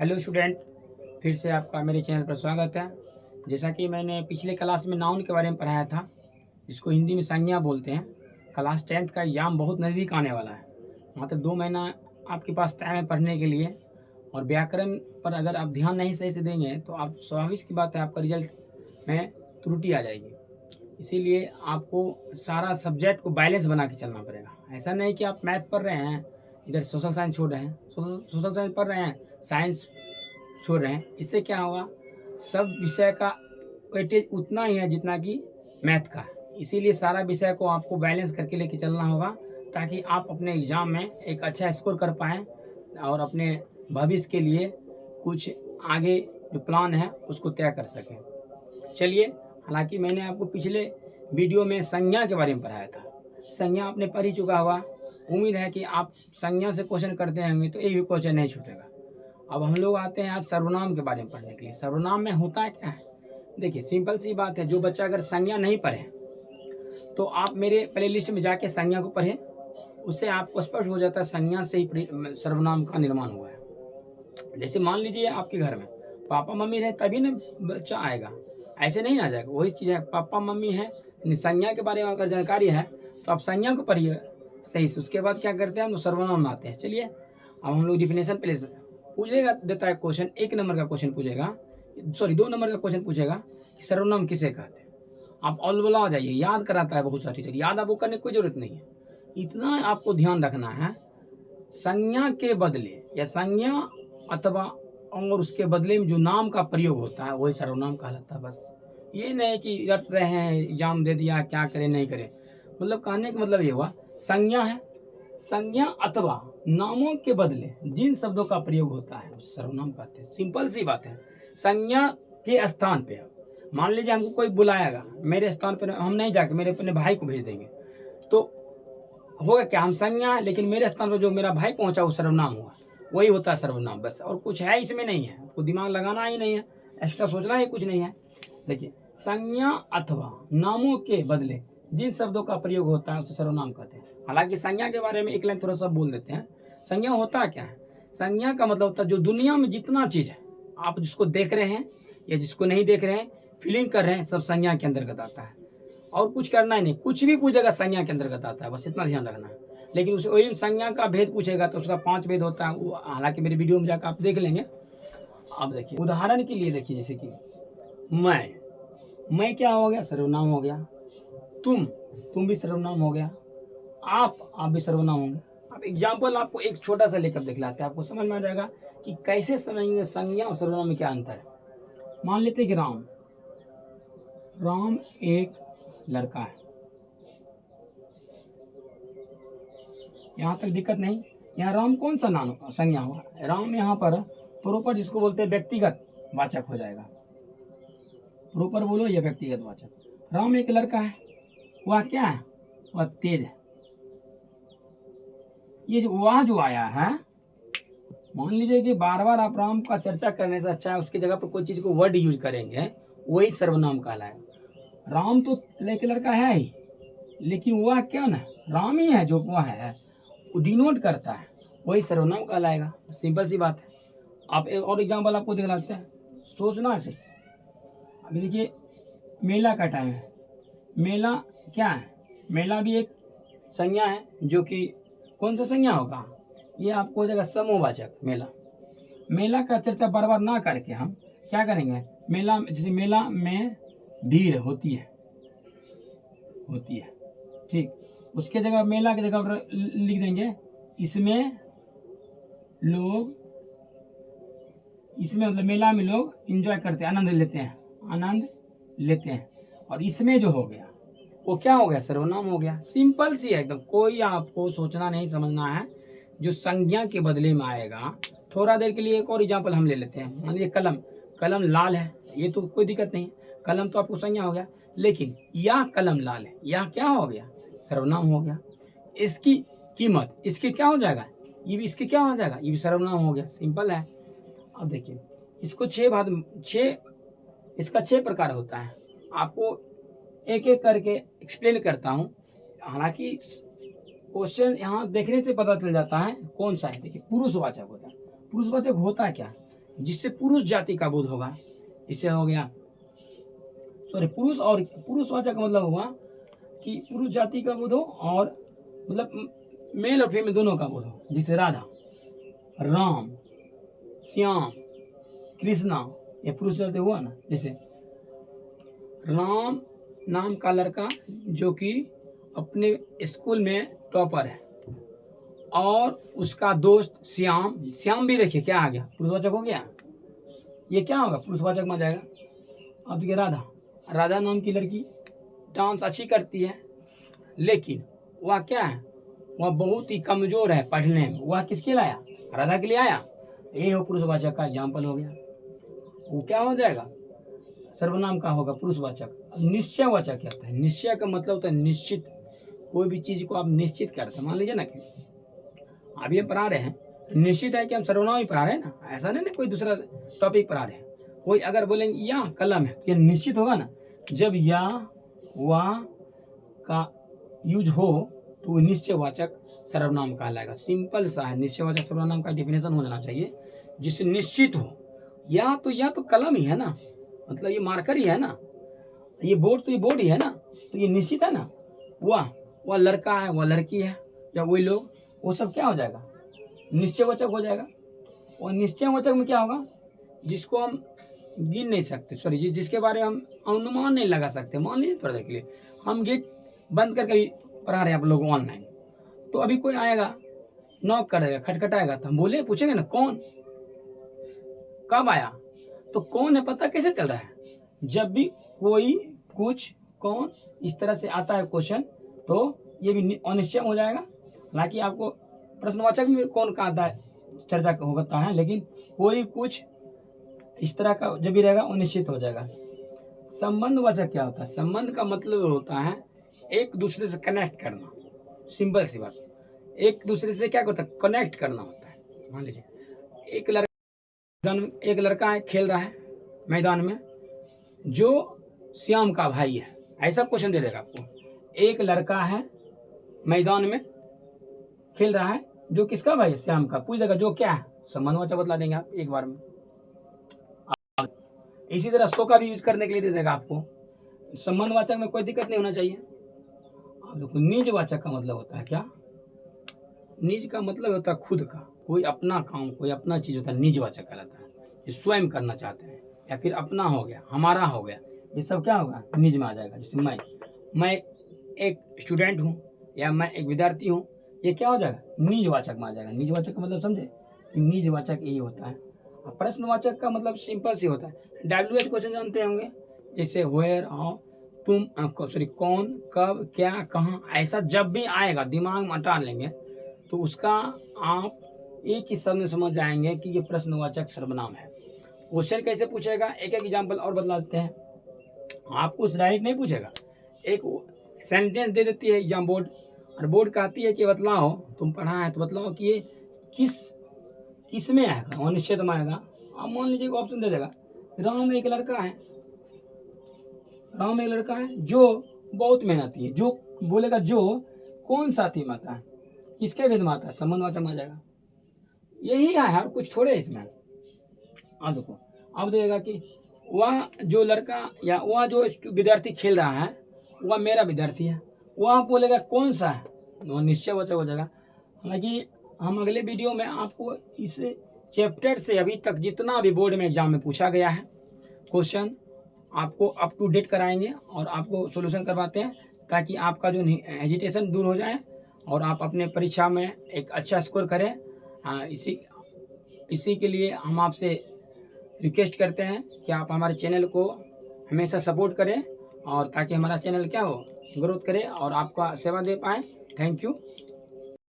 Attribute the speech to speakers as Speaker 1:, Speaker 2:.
Speaker 1: Hello student, फिर से आपका मेरे चैनल पर स्वागत है। जैसा कि मैंने पिछले क्लास में नाउन के बारे में पढ़ाया था, जिसको हिंदी में संज्ञा बोलते हैं। क्लास 10th का एग्ज़ाम बहुत नज़दीक आने वाला है, मात्र 2 महीना आपके पास टाइम है पढ़ने के लिए। और व्याकरण पर अगर आप ध्यान नहीं सही से देंगे तो आप स्वाभाविक सी बात है, आपका रिजल्ट में त्रुटि आ जाएगी। इसीलिए आपको सारा सब्जेक्ट को बैलेंस बना के चलना पड़ेगा। ऐसा नहीं कि आप मैथ पढ़ रहे हैं, इधर सोशल साइंस छोड़ रहे हैं, सोशल साइंस पढ़ रहे हैं, साइंस छोड़ रहे हैं। इससे क्या होगा, सब विषय का वेटेज उतना ही है जितना कि मैथ का। इसीलिए सारा विषय को आपको बैलेंस करके लेके चलना होगा, ताकि आप अपने एग्ज़ाम में एक अच्छा स्कोर कर पाएँ और अपने भविष्य के लिए कुछ आगे जो प्लान है उसको तय कर सकें। चलिए, हालांकि मैंने आपको पिछले वीडियो में संज्ञा के बारे में पढ़ाया था। संज्ञा आपने पढ़ ही चुका होगा। उम्मीद है कि आप संज्ञा से क्वेश्चन करते होंगे तो एक भी क्वेश्चन नहीं छूटेगा। अब हम लोग आते हैं आज सर्वनाम के बारे में पढ़ने के लिए। सर्वनाम में होता क्या है, देखिए सिंपल सी बात है। जो बच्चा अगर संज्ञा नहीं पढ़े तो आप मेरे प्ले लिस्ट में जाके संज्ञा को पढ़ें, उससे आपको स्पष्ट हो जाता है संज्ञा से ही सर्वनाम का निर्माण हुआ है। जैसे मान लीजिए आपके घर में पापा मम्मी रहे तभी ना बच्चा आएगा, ऐसे नहीं आ जाएगा। वही चीज़ है, पापा मम्मी है, संज्ञा के बारे में अगर जानकारी है तो आप संज्ञा को पढ़िए सही से। उसके बाद क्या करते हैं, हम सर्वनाम आते हैं। चलिए, अब हम लोग डिफिनेशन पहले पूछेगा, देता है क्वेश्चन, 1 नंबर का क्वेश्चन पूछेगा, सॉरी 2 नंबर का क्वेश्चन पूछेगा कि सर्वनाम किसे कहते हैं। आप ऑल बोला आ जाइए, याद कराता है बहुत सारी टीचर, याद आपको करने की कोई जरूरत नहीं है। इतना आपको ध्यान रखना है, संज्ञा के बदले या संज्ञा अथवा और उसके बदले में जो नाम का प्रयोग होता है वही सर्वनाम कहलाता है। बस ये नहीं कि रट रहे हैं, एग्जाम दे दिया, क्या करें नहीं करें। मतलब कहने का मतलब ये हुआ, संज्ञा है, संज्ञा अथवा नामों के बदले जिन शब्दों का प्रयोग होता है उसे सर्वनाम कहते हैं। सिंपल सी बात है। संज्ञा के स्थान पे मान लीजिए हमको कोई बुलाएगा, मेरे स्थान पर हम नहीं जाके मेरे अपने भाई को भेज देंगे, तो होगा क्या, हम संज्ञा है लेकिन मेरे स्थान पर जो मेरा भाई पहुंचा वो सर्वनाम हुआ। वही होता है सर्वनाम, बस। और कुछ है इसमें नहीं है, आपको दिमाग लगाना ही नहीं है, एक्स्ट्रा सोचना ही कुछ नहीं है। देखिए, संज्ञा अथवा नामों के बदले जिन शब्दों का प्रयोग होता है उसे सर्वनाम कहते हैं। हालांकि संज्ञा के बारे में एक लाइन थोड़ा सा बोल देते हैं। संज्ञा होता क्या है, संज्ञा का मतलब होता है जो दुनिया में जितना चीज है, आप जिसको देख रहे हैं या जिसको नहीं देख रहे हैं, फीलिंग कर रहे हैं, सब संज्ञा के अंतर्गत आता है। और कुछ करना ही नहीं, कुछ भी पूछेगा संज्ञा के अंतर्गत आता है, बस इतना ध्यान रखना है। लेकिन उसे वही संज्ञा का भेद पूछेगा तो उसका 5 भेद होता है, वो हालांकि मेरे वीडियो में जाकर आप देख लेंगे। अब देखिए, उदाहरण के लिए देखिए, जैसे कि मैं क्या हो गया, सर्वनाम हो गया। तुम भी सर्वनाम हो गया। आप भी सर्वनाम होंगे। अब एग्जाम्पल आपको एक छोटा सा लेकर दिखलाते हैं, आपको समझ में आ जाएगा कि कैसे समझेंगे संज्ञा और सर्वनाम में क्या अंतर है। मान लेते हैं कि राम एक लड़का है। यहाँ तक दिक्कत नहीं। यहाँ राम कौन सा नाम संज्ञा हुआ, राम यहाँ पर प्रोपर जिसको बोलते हैं व्यक्तिगत वाचक हो जाएगा। प्रोपर बोलो या व्यक्तिगत वाचक। राम एक लड़का है, वह क्या है, वह तेज है। ये वह जो आया है, मान लीजिए कि बार बार आप राम का चर्चा करने से अच्छा है उसकी जगह पर कोई चीज को वर्ड यूज करेंगे, वही सर्वनाम कहलाएगा। राम तो एक लड़का है ही, लेकिन वह क्या ना, राम ही है जो वह है, वो डिनोट करता है, वही सर्वनाम कहलाएगा। सिंपल सी बात है। आप एक और एग्जाम्पल आपको दिखलाते हैं, सोचना से। अभी देखिए, मेला का टाइम है। मेला क्या है, मेला भी एक संज्ञा है, जो कि कौन सा संज्ञा होगा, ये आपको हो जाएगा समूहवाचक। मेला का चर्चा बार बार ना करके हम क्या करेंगे, मेला, जैसे मेला में भीड़ होती है, ठीक, उसके जगह मेला की जगह पर लिख देंगे इसमें मतलब मेला में लोग एंजॉय करते हैं, आनंद लेते हैं। और इसमें जो हो गया वो क्या हो गया, सर्वनाम हो गया। सिंपल सी है एकदम, कोई आपको सोचना नहीं, समझना है। जो संज्ञा के बदले में आएगा, थोड़ा देर के लिए एक और एग्जाम्पल हम ले लेते हैं। मान लीजिए कलम लाल है, ये तो कोई दिक्कत नहीं, कलम तो आपको संज्ञा हो गया। लेकिन यह कलम लाल है, यह क्या हो गया, सर्वनाम हो गया। इसकी कीमत, इसके क्या हो जाएगा, ये भी इसके क्या हो जाएगा, ये भी सर्वनाम हो गया। सिंपल है। अब देखिए, इसको 6 प्रकार होता है। आपको एक एक करके एक्सप्लेन करता हूँ। हालांकि क्वेश्चन यहाँ देखने से पता चल जाता है कौन सा है। देखिए, पुरुषवाचक होता है। पुरुषवाचक होता है क्या, जिससे पुरुष जाति का बोध होगा। इससे हो गया पुरुष, और पुरुषवाचक का मतलब होगा कि पुरुष जाति का बोध हो और मतलब मेल और फीमेल दोनों का बोध हो। जैसे राधा, राम, श्याम, कृष्णा, ये पुरुष जाति हुआ ना। जैसे राम नाम का लड़का जो कि अपने स्कूल में टॉपर है, और उसका दोस्त श्याम, श्याम भी देखिए क्या आ गया, पुरुषवाचक हो गया। ये क्या होगा, पुरुषवाचक में आ जाएगा। अब देखिए राधा, राधा नाम की लड़की डांस अच्छी करती है, लेकिन वह क्या है, वह बहुत ही कमजोर है पढ़ने में। वह किसके लिए आया, राधा के लिए आया। ये हो पुरुषवाचक का एग्जाम्पल हो गया। वो क्या हो जाएगा, सर्वनाम का होगा पुरुषवाचक। निश्चयवाचक क्या होता है, निश्चय का मतलब होता है निश्चित, कोई भी चीज को आप निश्चित करते हैं। मान लीजिए ना कि अभी हम पढ़ा रहे हैं, निश्चित है कि हम सर्वनाम ही पढ़ा रहे हैं ना, ऐसा नहीं ना कोई दूसरा टॉपिक पढ़ा रहे हैं। कोई अगर बोलेंगे या कलम है, ये निश्चित होगा ना। जब या वा का यूज हो तो निश्चयवाचक सर्वनाम कहलाएगा। सिंपल सा है, निश्चयवाचक सर्वनाम का डेफिनेशन हो जाना चाहिए जिससे निश्चित हो। या तो कलम ही है ना, मतलब ये मार्कर ही है ना, ये बोर्ड तो ये बोर्ड ही है ना, तो ये निश्चित है ना। वह लड़का है, वह लड़की है, या वही लोग, वो सब क्या हो जाएगा, निश्चयवाचक हो जाएगा। और निश्चयवाचक में क्या होगा, जिसको हम गिन नहीं सकते, जिसके बारे में हम अनुमान नहीं लगा सकते। मान लीजिए थोड़ा देर के लिए हम गेट बंद करके भी पढ़ा रहे हैं आप लोग ऑनलाइन, तो अभी कोई आएगा, नॉक करेगा, खटखटाएगा, तो हम बोले पूछेंगे ना कौन, कब आया, तो कौन है पता कैसे चल रहा है। जब भी कोई कुछ कौन इस तरह से आता है क्वेश्चन, तो ये भी अनिश्चय हो जाएगा। हालांकि आपको प्रश्नवाचक में कौन का आता है चर्चा होता है, लेकिन कोई कुछ इस तरह का जब भी रहेगा वो निश्चित हो जाएगा। संबंधवाचक क्या होता है, संबंध का मतलब होता है एक दूसरे से कनेक्ट करना। सिंपल सी बात, एक दूसरे से क्या होता है, कनेक्ट करना होता है। मान लीजिए एक लड़का है, खेल रहा है मैदान में, जो श्याम का भाई है। ऐसा क्वेश्चन दे देगा आपको, एक लड़का है मैदान में खेल रहा है, जो किसका भाई है, श्याम का। पूछ देगा जो क्या है, संबंधवाचक बतला देंगे आप एक बार में। इसी तरह सो का भी यूज करने के लिए दे देगा आपको। संबंधवाचक में कोई दिक्कत नहीं होना चाहिए। अब देखो निजवाचक का मतलब होता है क्या, निज का मतलब होता है खुद का, कोई अपना काम, कोई अपना चीज होता है, निजवाचक कहलाता है। ये स्वयं करना चाहते हैं, या फिर अपना हो गया, हमारा हो गया, ये सब क्या होगा, निज में आ जाएगा। जैसे मैं एक स्टूडेंट हूँ, या मैं एक विद्यार्थी हूँ, ये क्या हो जाएगा, निजवाचक में आ जाएगा। निजवाचक का मतलब समझे, निजवाचक यही होता है। प्रश्नवाचक का मतलब सिंपल सी होता है। WH क्वेश्चन जानते होंगे, जैसे वेयर, हाउ, तुम, कौन, कब, क्या, कहाँ, ऐसा जब भी आएगा दिमाग में हटा लेंगे तो उसका आप एक ही शब्द में समझ जाएंगे कि ये प्रश्नवाचक सर्वनाम है। क्वेश्चन कैसे पूछेगा, एक एक एग्जाम्पल और बतला देते हैं। आपको डायरेक्ट नहीं पूछेगा, एक सेंटेंस दे देती है एग्जाम बोर्ड, और बोर्ड कहती है कि बतलाओ, तुम पढ़ा है तो बतलाओ कि ये किस में आएगा, अनिश्चित में आएगा। अब मान लीजिए ऑप्शन दे देगा, राम एक लड़का है जो बहुत मेहनती है। जो बोलेगा जो कौन साथी में आता है, किसके भेद में आता है, संबंधवाचक में आ जाएगा। यही है, और कुछ थोड़े इसमें। अब देखो, अब देगा कि वह जो लड़का या वह जो विद्यार्थी खेल रहा है वह मेरा विद्यार्थी है। वह बोलेगा कौन सा है, वह निश्चयवाचक हो जाएगा। हालांकि हम अगले वीडियो में आपको इस चैप्टर से अभी तक जितना भी बोर्ड में एग्जाम में पूछा गया है क्वेश्चन, आपको अप टू डेट कराएंगे और आपको सोल्यूशन करवाते हैं, ताकि आपका जो हेजिटेशन दूर हो जाए और आप अपने परीक्षा में एक अच्छा स्कोर करें। इसी के लिए हम आपसे रिक्वेस्ट करते हैं कि आप हमारे चैनल को हमेशा सपोर्ट करें, और ताकि हमारा चैनल क्या हो, ग्रोथ करे और आपका सेवा दे पाए। Thank you.